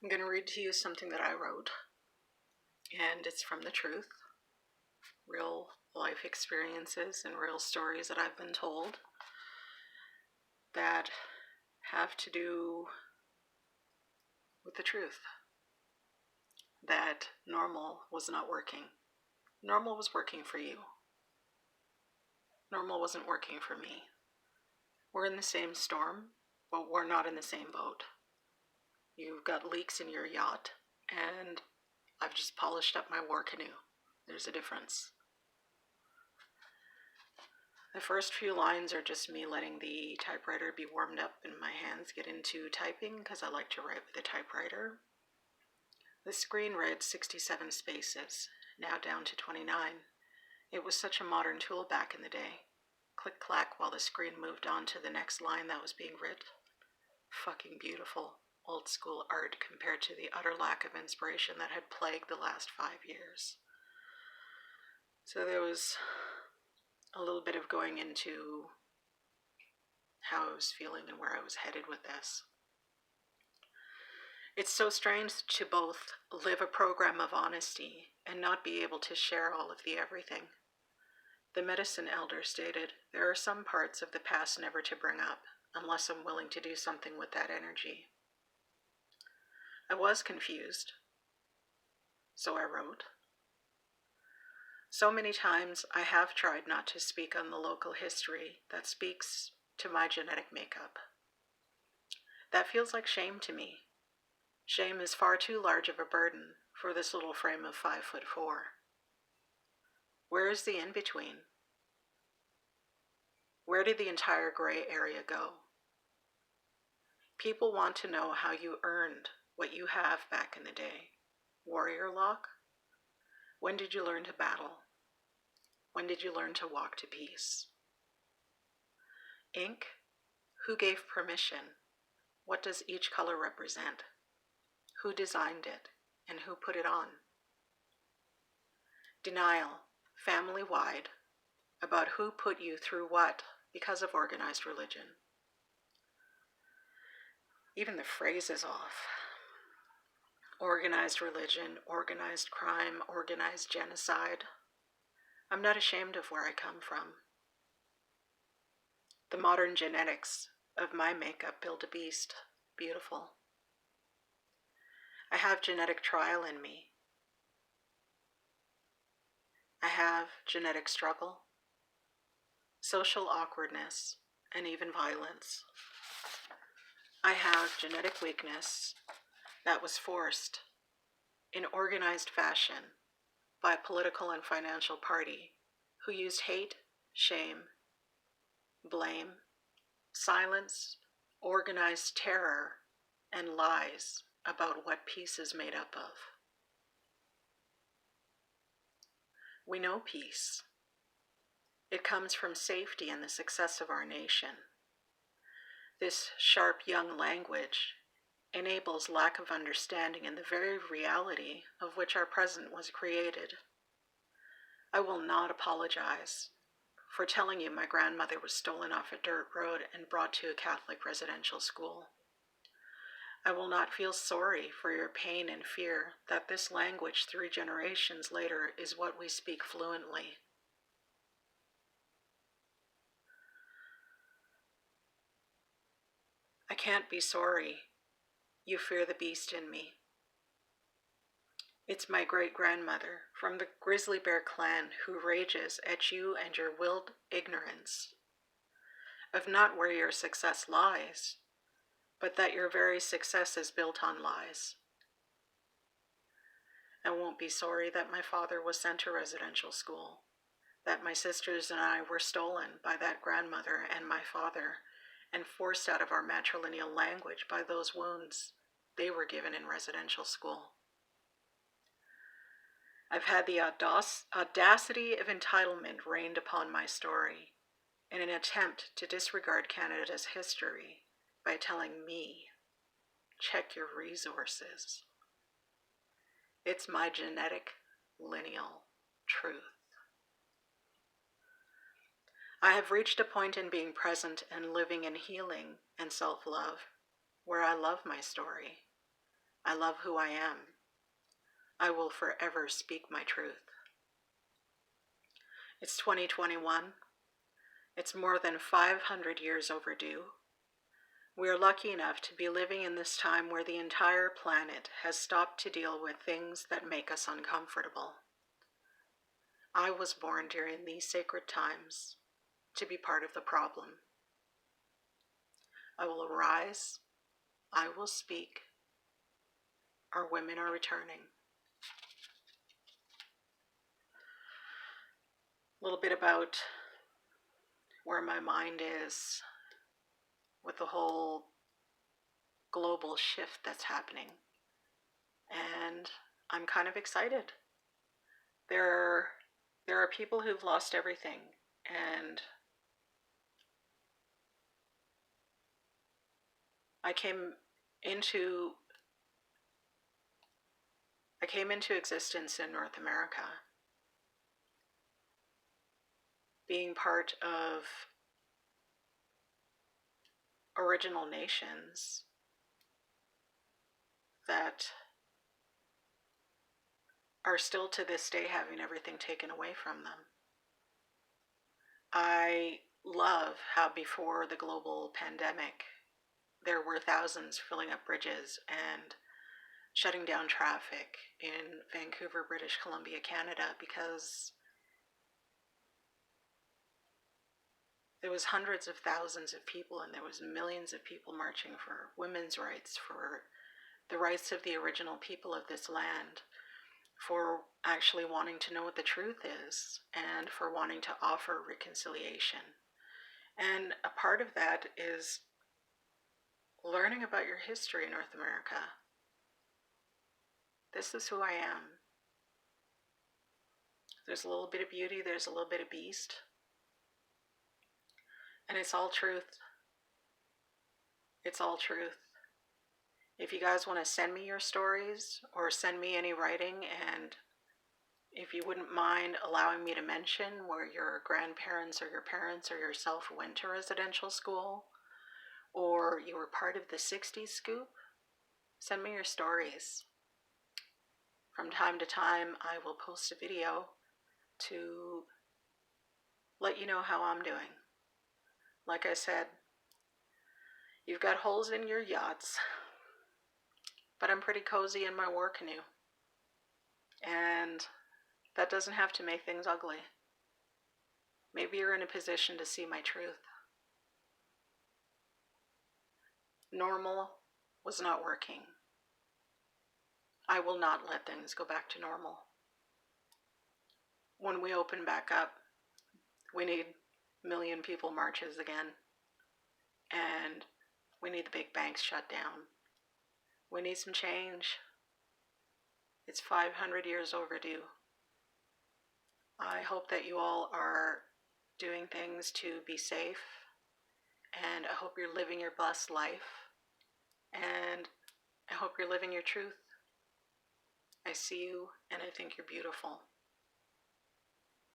I'm going to read to you something that I wrote, and it's from the truth, real life experiences and real stories that I've been told that have to do with the truth, that normal was not working. Normal was working for you. Normal wasn't working for me. We're in the same storm, but we're not in the same boat. You've got leaks in your yacht, and I've just polished up my war canoe. There's a difference. The first few lines are just me letting the typewriter be warmed up and my hands get into typing because I like to write with a typewriter. The screen read 67 spaces, now down to 29. It was such a modern tool back in the day. Click clack while the screen moved on to the next line that was being read. Fucking beautiful, old school art compared to the utter lack of inspiration that had plagued the last 5 years. So there was a little bit of going into how I was feeling and where I was headed with this. It's so strange to both live a program of honesty and not be able to share all of the everything. The medicine elder stated, there are some parts of the past never to bring up, unless I'm willing to do something with that energy. I was confused, so I wrote. So many times I have tried not to speak on the local history that speaks to my genetic makeup. That feels like shame to me. Shame is far too large of a burden for this little frame of 5'4". Where is the in-between? Where did the entire gray area go? People want to know how you earned what you have back in the day. Warrior lock? When did you learn to battle? When did you learn to walk to peace? Ink? Who gave permission? What does each color represent? Who designed it and who put it on? Denial, family-wide, about who put you through what because of organized religion. Even the phrase is off. Organized religion, organized crime, organized genocide. I'm not ashamed of where I come from. The modern genetics of my makeup build a beast. Beautiful. I have genetic trial in me. I have genetic struggle, social awkwardness, and even violence. I have genetic weakness that was forced in organized fashion by a political and financial party who used hate, shame, blame, silence, organized terror, and lies about what peace is made up of. We know peace. It comes from safety and the success of our nation. This sharp young language enables lack of understanding in the very reality of which our present was created. I will not apologize for telling you my grandmother was stolen off a dirt road and brought to a Catholic residential school. I will not feel sorry for your pain and fear that this language 3 generations later is what we speak fluently. I can't be sorry. You fear the beast in me. It's my great-grandmother from the Grizzly Bear clan who rages at you and your willed ignorance of not where your success lies, but that your very success is built on lies. I won't be sorry that my father was sent to residential school, that my sisters and I were stolen by that grandmother and my father and forced out of our matrilineal language by those wounds they were given in residential school. I've had the audacity of entitlement rained upon my story in an attempt to disregard Canada's history by telling me, check your resources. It's my genetic, lineal truth. I have reached a point in being present and living in healing and self-love where I love my story. I love who I am. I will forever speak my truth. It's 2021. It's more than 500 years overdue. We are lucky enough to be living in this time where the entire planet has stopped to deal with things that make us uncomfortable. I was born during these sacred times to be part of the problem. I will arise. I will speak. Our women are returning. A little bit about where my mind is with the whole global shift that's happening. And I'm kind of excited. There are people who've lost everything, and I came into existence in North America, being part of original nations that are still to this day having everything taken away from them. I love how before the global pandemic, there were thousands filling up bridges and shutting down traffic in Vancouver, British Columbia, Canada, because there was hundreds of thousands of people and there was millions of people marching for women's rights, for the rights of the original people of this land, for actually wanting to know what the truth is and for wanting to offer reconciliation. And a part of that is learning about your history in North America. This is who I am. There's a little bit of beauty, there's a little bit of beast. And it's all truth. It's all truth. If you guys want to send me your stories or send me any writing, and if you wouldn't mind allowing me to mention where your grandparents or your parents or yourself went to residential school, or you were part of the 60s scoop, send me your stories. From time to time, I will post a video to let you know how I'm doing. Like I said, you've got holes in your yachts, but I'm pretty cozy in my war canoe. And that doesn't have to make things ugly. Maybe you're in a position to see my truth. Normal was not working. I will not let things go back to normal. When we open back up, we need million people marches again. And we need the big banks shut down. We need some change. It's 500 years overdue. I hope that you all are doing things to be safe, and I hope you're living your blessed life, and I hope you're living your truth. I see you, and I think you're beautiful.